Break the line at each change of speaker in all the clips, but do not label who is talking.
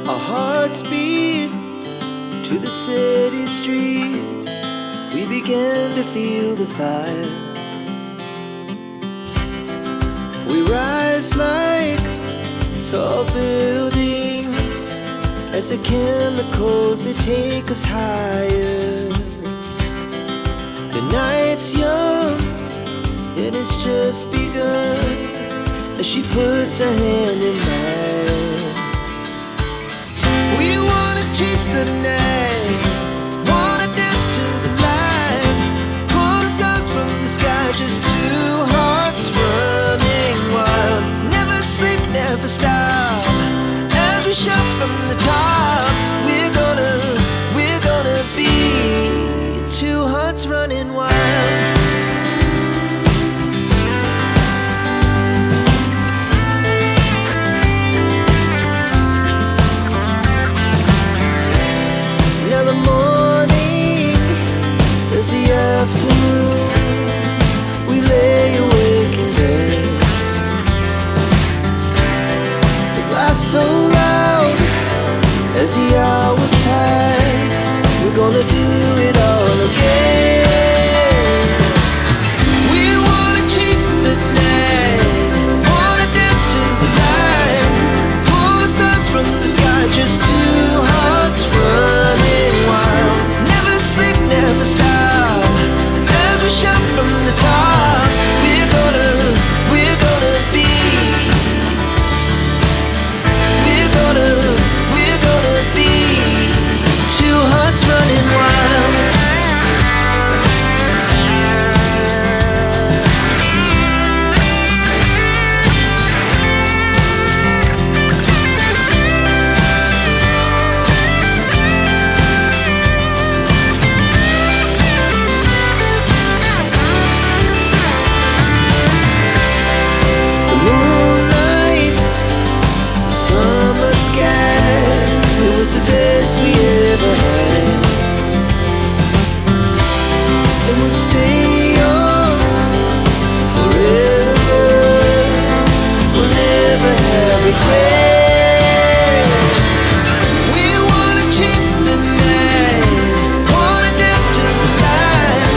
Our hearts beat to the city streets. We began to feel the fire. We rise like tall buildings as the chemicals, they take us higher. The night's young and it's just begun as she puts her hand in mine. We wanna chase the night, wanna dance to the light, pull the stars from the sky, just two hearts running wild. Never sleep, never stop, as we shout from the top. We're gonna be two hearts running wild. Now the morning is the afternoon. We lay awake in bed. The laughs so loud as the hours pass. We're gonna do it all again. We wanna chase the night, wanna dance to the light, pull the stars from the sky, just two hearts running wild. Never sleep, never stop, as we shout from the top. We're gonna be. We're gonna be two hearts running wild. The moonlight, summer sky, it was the best we ever had. And we'll stay on forever. We'll never have regrets. We wanna chase the night, wanna dance to the light,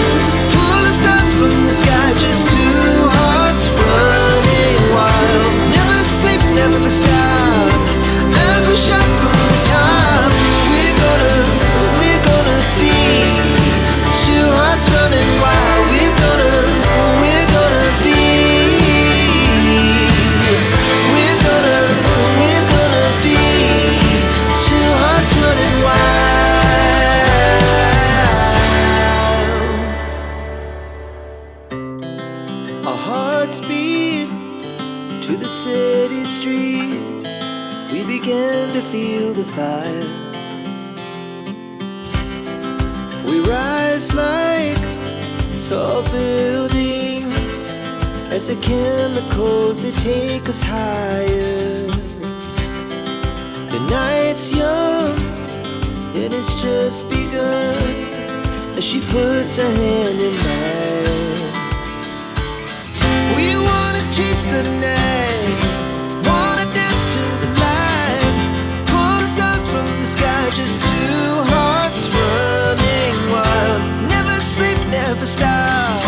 pull the stars from the sky, just two hearts running wild. Never sleep, never stop, as we shout from the top. We're gonna be two hearts running wild. We're gonna be. We're gonna be two hearts running wild. Our hearts beat to the city streets. We began to feel the fire. We rise like tall buildings as the chemicals, they take us higher. The night's young and it's just begun as she puts her hand in mine. We wanna chase the night, wanna dance to the light, pull the stars from the sky, just two hearts running wild. Never sleep, never stop,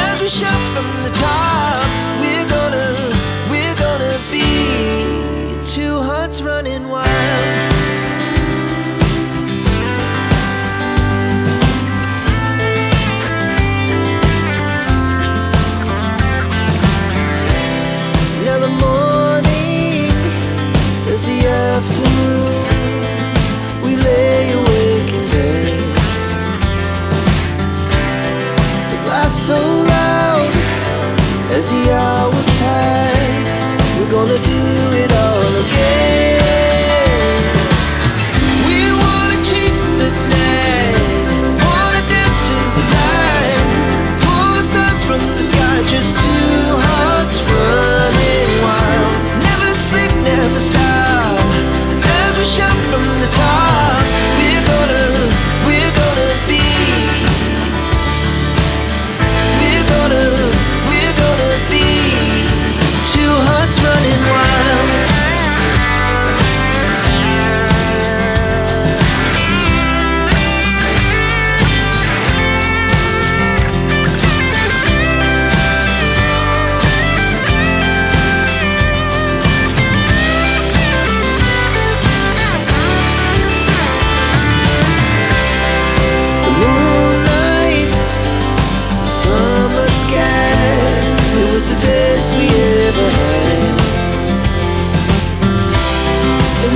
as we shout from the top. We're gonna be two hearts running wild. Now the morning is the afternoon. We lay awake in bed. The laughs so loud as the hours pass. We're gonna do it all again.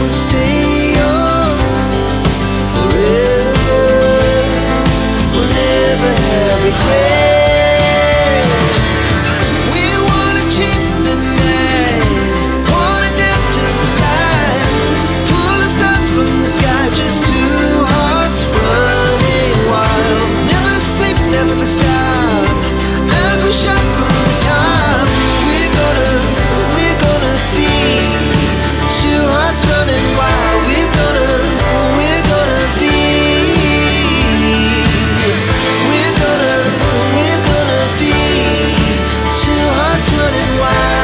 we'll stay young forever. We'll never have regrets. We wanna chase the night, wanna dance to the light, pull the stars from the sky, just two hearts running wild. Never sleep, never stop, as we shout from the top. We're gonna be two hearts running wild. We're gonna be. We're gonna be two hearts running wild.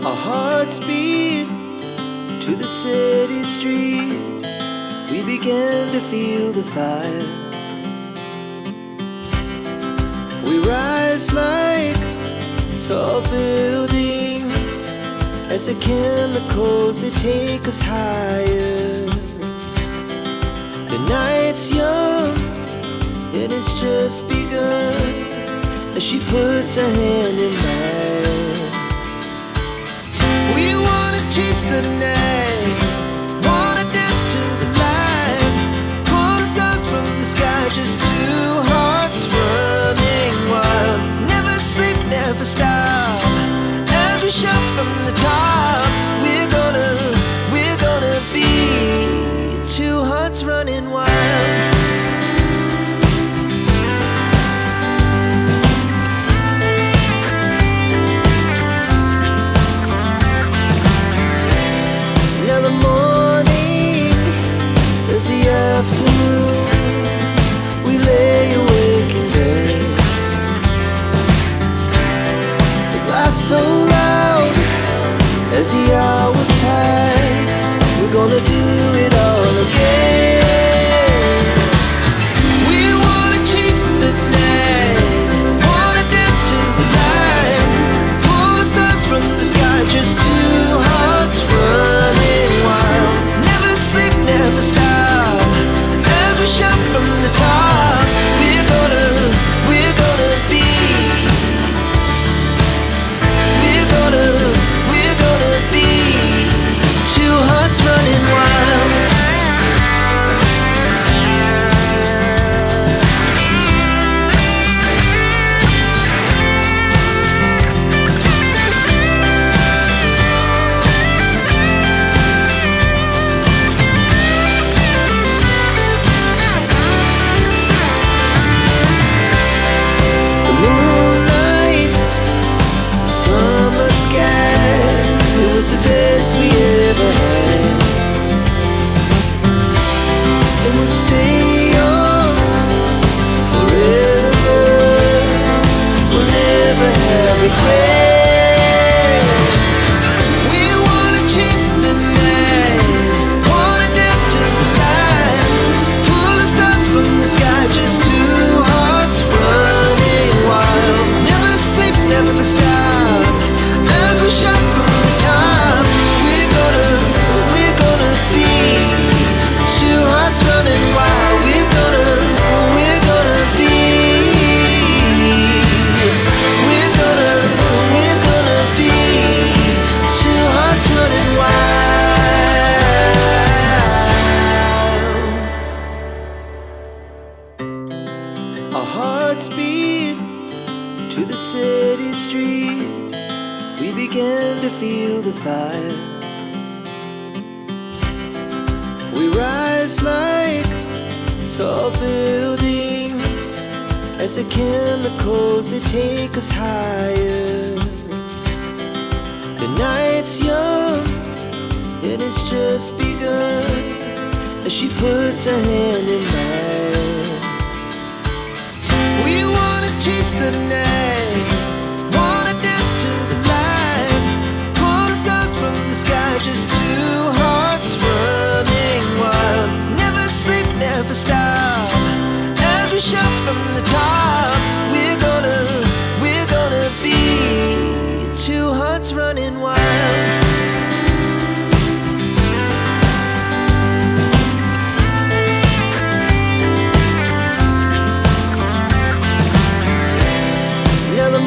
Our hearts beat to the city streets. We began to feel the fire. We rise like tall buildings as the chemicals, they take us higher. The night's young and it's just begun as she puts her hand in mine. We wanna chase the night, wanna dance to the light, pull the stars from the sky, just two hearts running wild. Never sleep, never stop, as we shout from the top. We're gonna be two hearts running wild. Now the morning is the afternoon. We lay awake in bed. The glass so loud as the hours pass. We're gonna do it all again. We wanna chase the night, wanna dance to the light, pull the stars from the sky, just two hearts running wild. Never sleep, never stop, as we shout from the top. We're gonna be. We're gonna be two hearts running wild. The moonlight, summer sky, it was the best we ever had. And we'll stay young forever. We'll never have regrets. We wanna chase the night, wanna dance to the light, pull the stars from the sky, just two hearts running wild. Never sleep, never stop, as we shout from the top. We're gonna be two hearts running wild. We're gonna be. We're gonna be two hearts running wild. Our hearts beat to the city streets. We began to feel the fire. We rise like tall buildings as the chemicals, they take us higher. The night's young and it's just begun as she puts her hand in mine. We wanna chase the night, wanna dance to the light, pull the stars from the sky, just two hearts running wild. Never sleep, never stop, as we shout from the top. We're gonna be two hearts running wild. Now the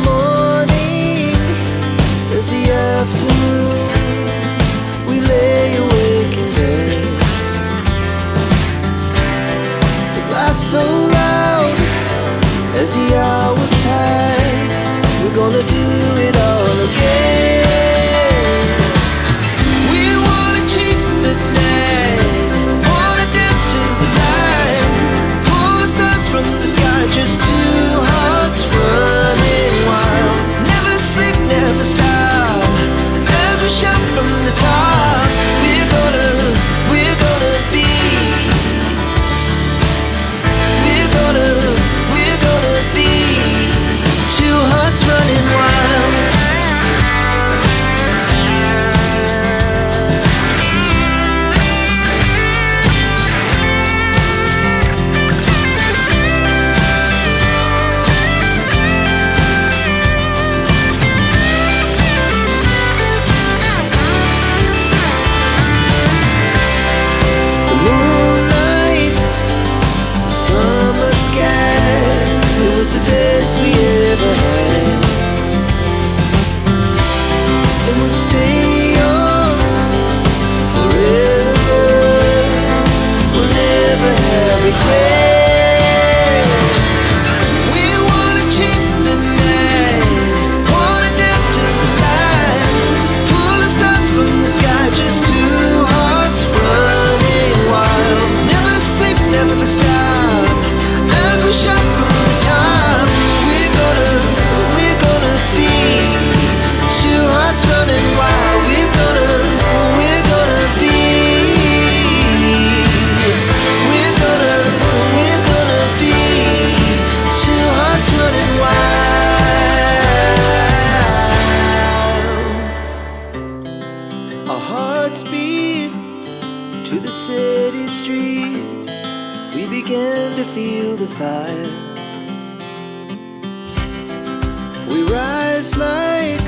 rise like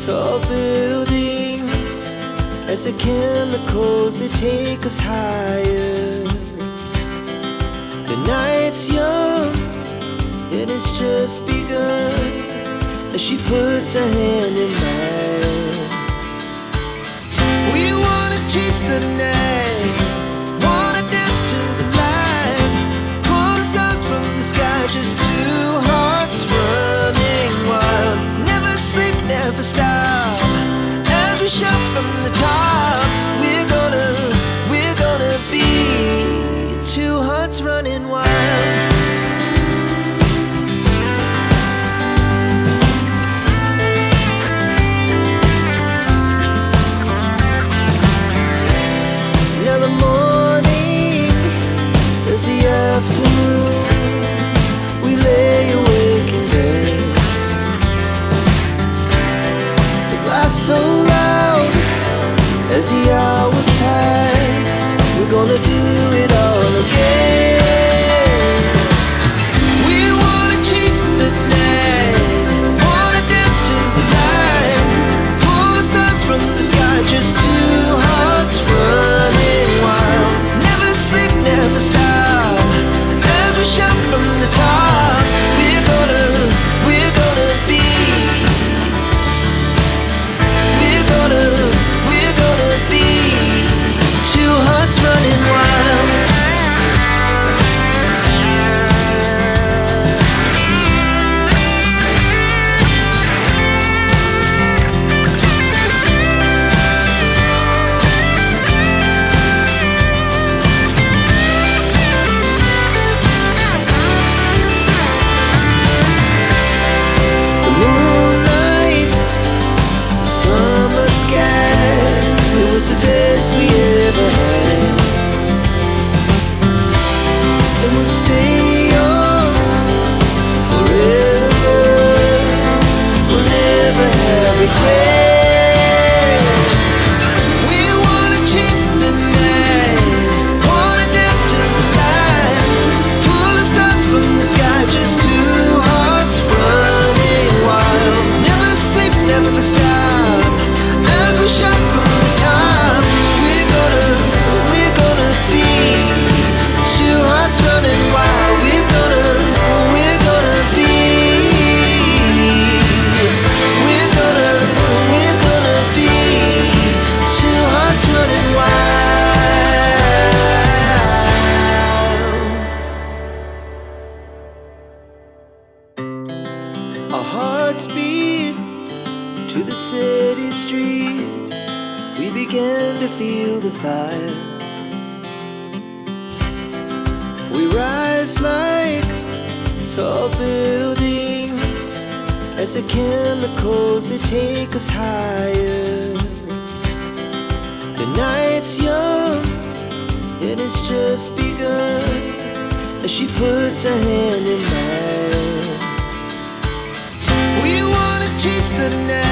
tall buildings as the chemicals, they take us higher. The night's young, and it's just begun as she puts her hand in mine. We wanna chase the night, wanna dance to the light, pull stars from the sky, just two hearts running wild. Never sleep, never stop, as we shout from the top. We're gonna be two hearts running wild. Now the morning is the afternoon, we lay awake in bed. The laughs so loud as the hours pass, we're gonna do it all again. We wanna chase the night, wanna dance to the light, pull stars from the sky, just two hearts running wild. Never sleep, never stop, as we shout from the top. We're gonna be, we're gonna be two hearts running wild. The moonlight, summer sky, it was the best we ever had. And we'll stay on forever, we'll never have regrets. We wanna chase the night, wanna dance to the light, pull the stars from the sky, just two hearts running wild. Never sleep, never stop, as we shout from the top. We're gonna be two hearts running wild. We're gonna be, we're gonna be two hearts running wild. Our hearts beat to the city streets, we began to feel the fire. We rise like tall buildings as the chemicals, they take us higher. The night's young, and it's just begun as she puts her hand in mine. We wanna chase the night,